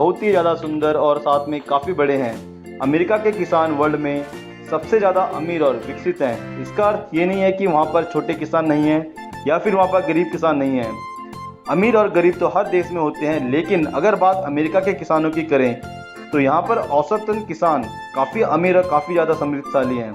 बहुत ही ज़्यादा सुंदर और साथ में काफ़ी बड़े हैं। अमेरिका के किसान वर्ल्ड में सबसे ज़्यादा अमीर और विकसित हैं। इसका अर्थ ये नहीं है कि वहाँ पर छोटे किसान नहीं हैं या फिर वहाँ पर गरीब किसान नहीं हैं। अमीर और गरीब तो हर देश में होते हैं, लेकिन अगर बात अमेरिका के किसानों की करें तो यहाँ पर औसतन किसान काफ़ी अमीर और काफ़ी ज़्यादा समृद्धशाली हैं।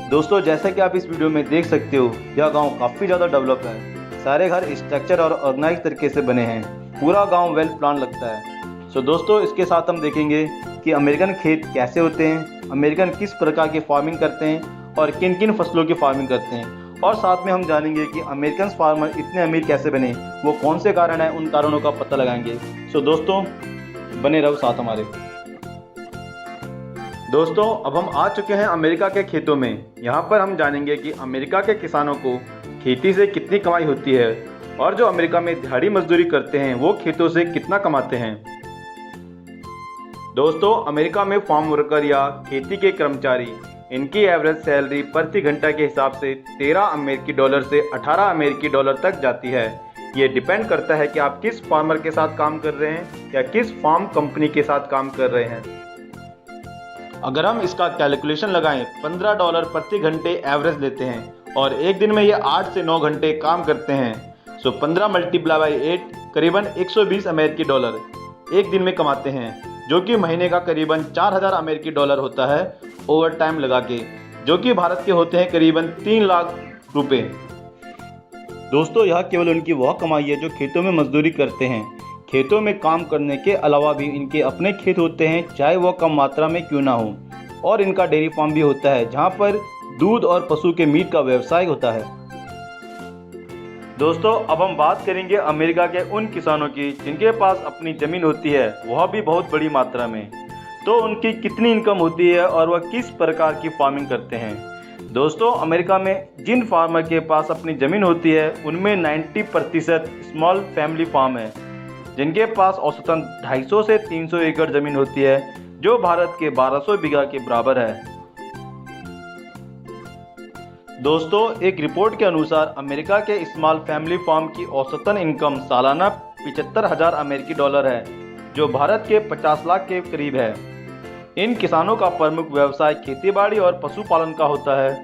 दोस्तों, जैसा कि आप इस वीडियो में देख सकते हो, यह गांव काफ़ी ज़्यादा डेवलप है। सारे घर स्ट्रक्चर और ऑर्गेनाइज तरीके से बने हैं। पूरा गांव वेल प्लान लगता है। सो दोस्तों, इसके साथ हम देखेंगे कि अमेरिकन खेत कैसे होते हैं, अमेरिकन किस प्रकार की फार्मिंग करते हैं और किन किन फसलों की फार्मिंग करते हैं, और साथ में हम जानेंगे कि अमेरिकन फार्मर इतने अमीर कैसे बने, वो कौन से कारण हैं, उन कारणों का पता लगाएंगे। सो दोस्तों, बने रहो साथ हमारे। दोस्तों, अब हम आ चुके हैं अमेरिका के खेतों में। यहाँ पर हम जानेंगे कि अमेरिका के किसानों को खेती से कितनी कमाई होती है और जो अमेरिका में दिहाड़ी मजदूरी करते हैं वो खेतों से कितना कमाते हैं। दोस्तों, अमेरिका में फार्म वर्कर या खेती के कर्मचारी, इनकी एवरेज सैलरी प्रति घंटा के हिसाब से 13 अमेरिकी डॉलर से 18 अमेरिकी डॉलर तक जाती है। ये डिपेंड करता है कि आप किस फार्मर के साथ काम कर रहे हैं या किस फार्म कंपनी के साथ काम कर रहे हैं। अगर हम इसका कैलकुलेशन लगाएं, $15 प्रति घंटे एवरेज लेते हैं और एक दिन में ये 8 से 9 घंटे काम करते हैं। सो 15 मल्टीप्लाई बाई 8 करीबन 120 अमेरिकी डॉलर एक दिन में कमाते हैं, जो कि महीने का करीबन 4000 अमेरिकी डॉलर होता है ओवर टाइम लगा के, जो कि भारत के होते हैं करीबन 3 लाख रुपए। दोस्तों, यह केवल उनकी वह कमाई है जो खेतों में मजदूरी करते हैं। खेतों में काम करने के अलावा भी इनके अपने खेत होते हैं, चाहे वह कम मात्रा में क्यों ना हो, और इनका डेयरी फार्म भी होता है जहां पर दूध और पशु के मीट का व्यवसाय होता है। दोस्तों, अब हम बात करेंगे अमेरिका के उन किसानों की जिनके पास अपनी ज़मीन होती है, वह भी बहुत बड़ी मात्रा में। तो उनकी कितनी इनकम होती है और वह किस प्रकार की फार्मिंग करते हैं। दोस्तों, अमेरिका में जिन फार्मर के पास अपनी ज़मीन होती है उनमें 90% स्मॉल फैमिली फार्म है, जिनके पास औसतन 250 से 300 एकड़ ज़मीन होती है, जो भारत के 1200 बीघा के बराबर है। दोस्तों, एक रिपोर्ट के अनुसार अमेरिका के स्मॉल फैमिली फार्म की औसतन इनकम सालाना 75,000 अमेरिकी डॉलर है, जो भारत के 50 लाख के करीब है। इन किसानों का प्रमुख व्यवसाय खेतीबाड़ी और पशुपालन का होता है।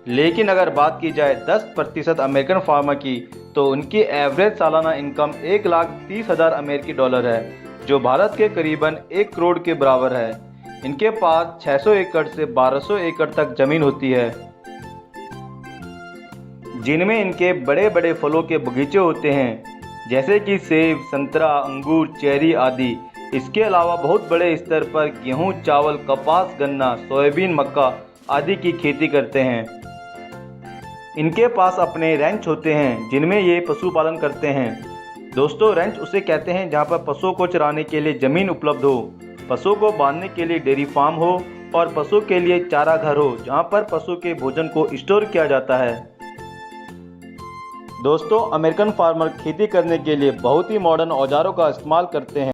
लेकिन अगर बात की जाए 10% अमेरिकन फार्मर की, तो उनकी एवरेज सालाना इनकम 1,30,000 अमेरिकी डॉलर है, जो भारत के करीबन 1 करोड़ के बराबर है। इनके पास 600 एकड़ से 1200 एकड़ तक जमीन होती है, जिनमें इनके बड़े बड़े फलों के बगीचे होते हैं, जैसे कि सेब, संतरा, अंगूर, चेरी आदि। इसके अलावा बहुत बड़े स्तर पर गेहूं, चावल, कपास, गन्ना, सोयाबीन, मक्का आदि की खेती करते हैं। इनके पास अपने रैंच होते हैं जिनमें ये पशुपालन करते हैं। दोस्तों, रैंच उसे कहते हैं जहां पर पशुओं को चराने के लिए ज़मीन उपलब्ध हो, पशुओं को बांधने के लिए डेयरी फार्म हो और पशु के लिए चारा घर हो, जहां पर पशु के भोजन को स्टोर किया जाता है। दोस्तों, अमेरिकन फार्मर खेती करने के लिए बहुत ही मॉडर्न औजारों का इस्तेमाल करते हैं।